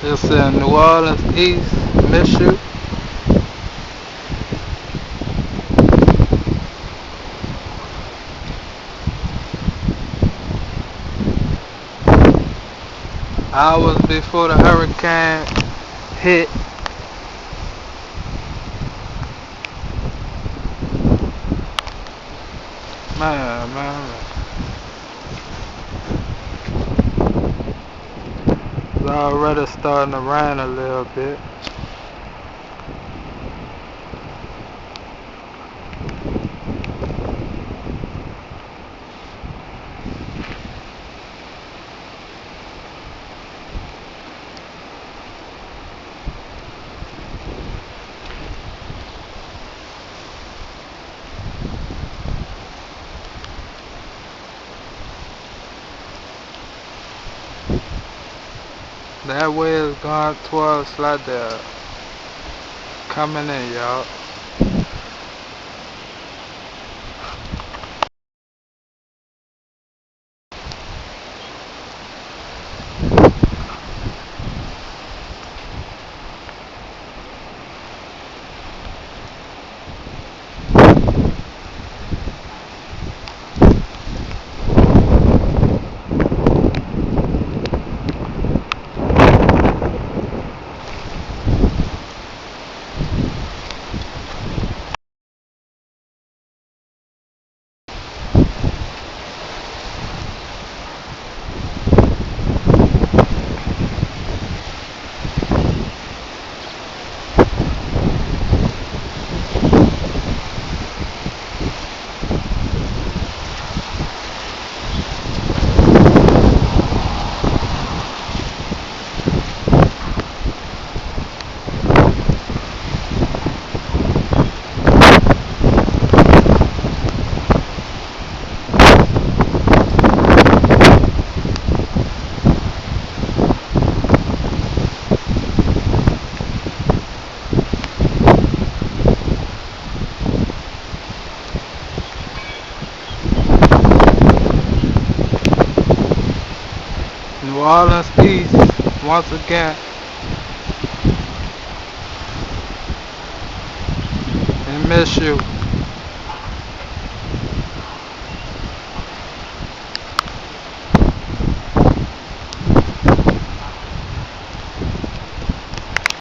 It's in New Orleans East. Miss you. Hours before the hurricane hit. Man. It's already starting to rain a little bit. That way is going towards Slidell. Coming in, y'all. New Orleans East, once again, and miss you.